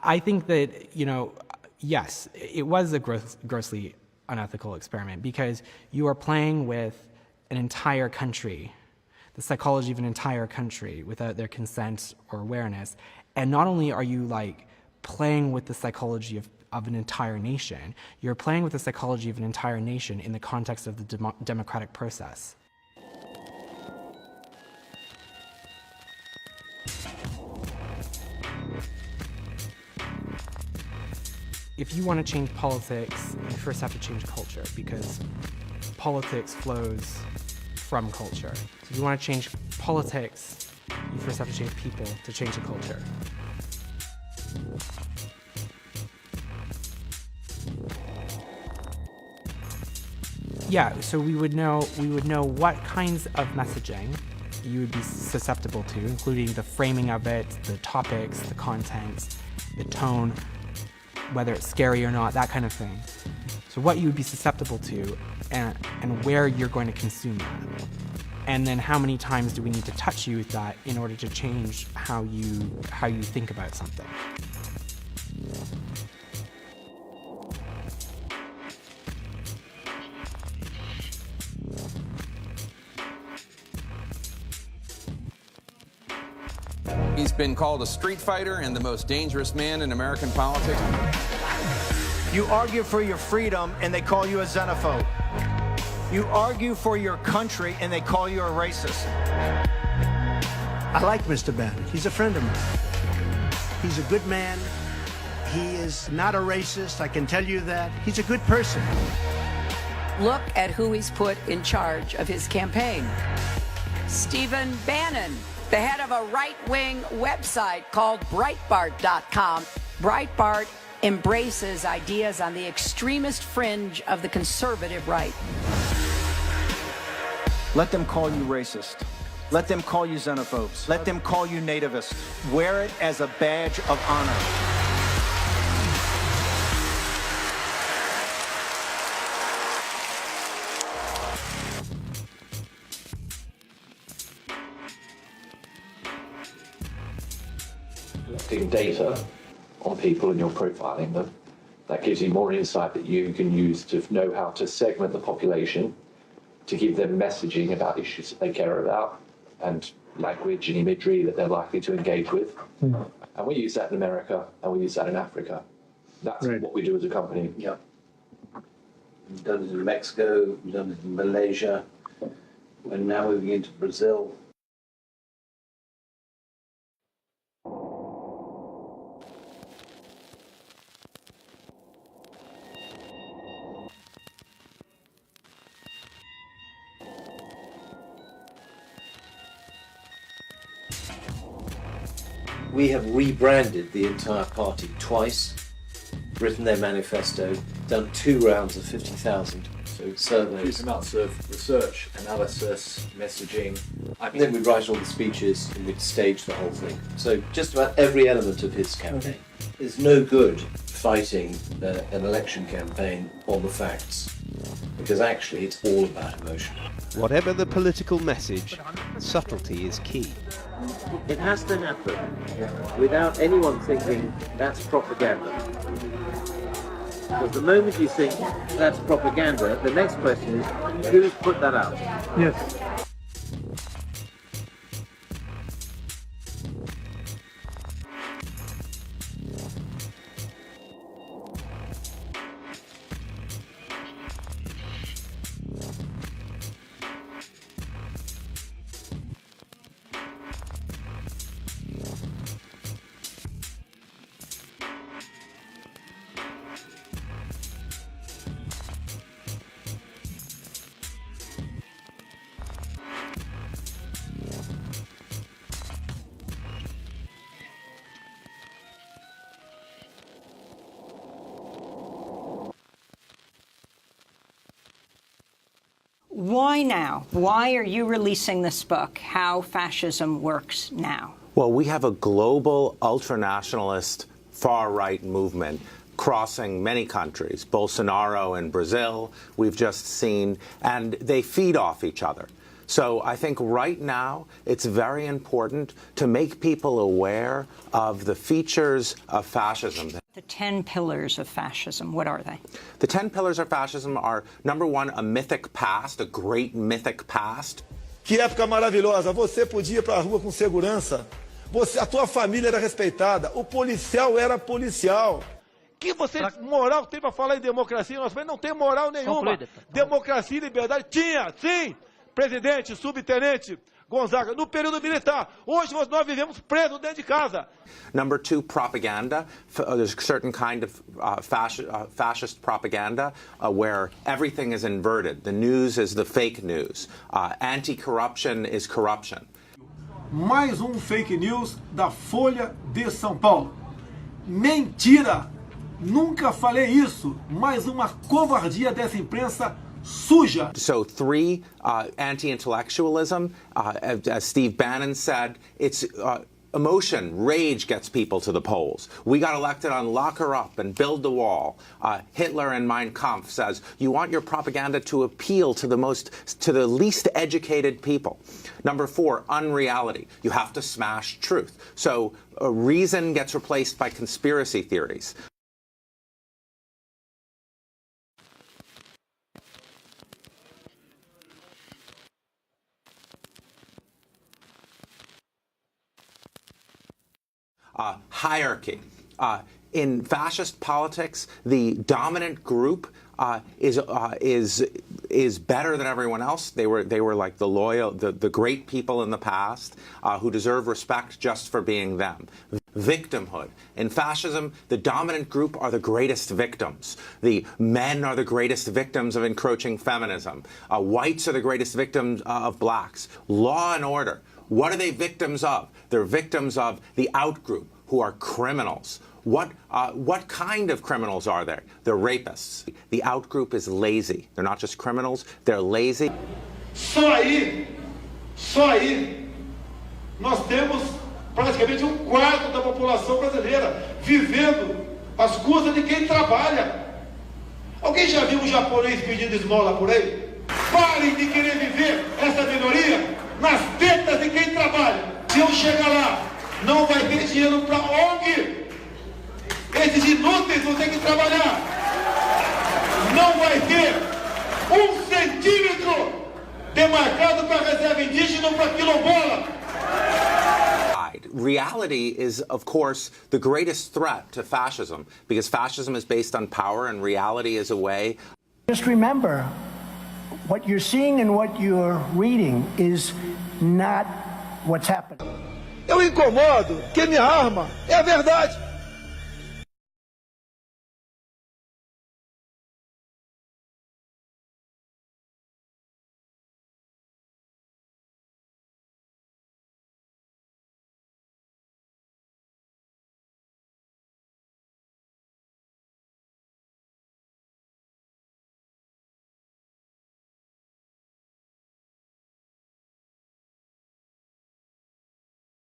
I think that, yes, it was a grossly unethical experiment because you are playing with an entire country, the psychology of an entire country without their consent or awareness. And not only are you playing with the psychology of an entire nation, you're playing with the psychology of an entire nation in the context of the democratic process. If you want to change politics, you first have to change culture, because politics flows from culture. So if you want to change politics, you first have to change people to change the culture. Yeah, so we would know what kinds of messaging you would be susceptible to, including the framing of it, the topics, the content, the tone, whether it's scary or not, that kind of thing. So what you would be susceptible to and where you're going to consume that. And then how many times do we need to touch you with that in order to change how you think about something. He's been called a street fighter and the most dangerous man in American politics. You argue for your freedom and they call you a xenophobe. You argue for your country and they call you a racist. I like Mr. Bannon. He's a friend of mine. He's a good man. He is not a racist, I can tell you that. He's a good person. Look at who he's put in charge of his campaign. Stephen Bannon, the head of a right-wing website called Breitbart.com. Breitbart embraces ideas on the extremist fringe of the conservative right. Let them call you racist. Let them call you xenophobes. Let them call you nativist. Wear it as a badge of honor. Collecting data on people and you're profiling them, that gives you more insight that you can use to know how to segment the population, to give them messaging about issues that they care about and language and imagery that they're likely to engage with. And we use that in America and we use that in Africa. That's what we do as a company. Yeah. We've done it in Mexico, we've done it in Malaysia, we're now moving into Brazil. We have rebranded the entire party twice, written their manifesto, done 2 rounds of 50,000 surveys. Huge amounts of research, analysis, messaging. And then we'd write all the speeches and we'd stage the whole thing. So just about every element of his campaign. There's no good fighting an election campaign on the facts, because actually it's all about emotion. Whatever the political message, subtlety is key. It has to happen without anyone thinking that's propaganda. Because the moment you think that's propaganda, the next question is, who's put that out? Yes. Why now? Why are you releasing this book, How Fascism Works Now? Well, we have a global ultranationalist far-right movement crossing many countries. Bolsonaro in Brazil, we've just seen, and they feed off each other. So I think right now it's very important to make people aware of the features of fascism. The 10 pillars of fascism, what are they? The 10 pillars of fascism are, number one, a mythic past, a great mythic past. Que época maravilhosa, você podia ir para a rua com segurança, a tua família era respeitada, o policial era policial. Que você moral tem para falar em democracia? Nós não tem moral nenhuma. Democracia e liberdade tinha, sim. Presidente, subtenente, Gonzaga, no período militar. Hoje nós vivemos presos dentro de casa. Number two, propaganda. There's a certain kind of fascist propaganda where everything is inverted. The news is the fake news. Anti-corruption is corruption. Mais fake news da Folha de São Paulo. Mentira! Nunca falei isso, mas uma covardia dessa imprensa suja. So three, anti-intellectualism. As Steve Bannon said, it's emotion, rage gets people to the polls. We got elected on lock her up and build the wall. Hitler in Mein Kampf says you want your propaganda to appeal to the least educated people. Number four, unreality. You have to smash truth. So reason gets replaced by conspiracy theories. Hierarchy. In fascist politics, the dominant group is better than everyone else. They were like the loyal, the great people in the past who deserve respect just for being them. Victimhood. In fascism, the dominant group are the greatest victims. The men are the greatest victims of encroaching feminism. Whites are the greatest victims of blacks. Law and order. What are they victims of? They're victims of the outgroup, who are criminals. What kind of criminals are there? They're rapists. The outgroup is lazy. They're not just criminals, they're lazy. Só aí, nós temos praticamente quarto da população brasileira vivendo às custas de quem trabalha. Alguém já viu um japonês pedindo esmola por aí? Parem de querer viver essa minoria nas tetas de quem trabalha. Se eu chegar lá, não vai ter dinheiro para ONG. Esses inúteis vão ter que trabalhar. Não vai ter 1 centímetro demarcado para reserva indígena ou para quilombola. Reality is, of course, the greatest threat to fascism, because fascism is based on power and reality is a way. Just remember, what you're seeing and what you're reading is not what's happening. Eu incomodo que minha arma é a verdade.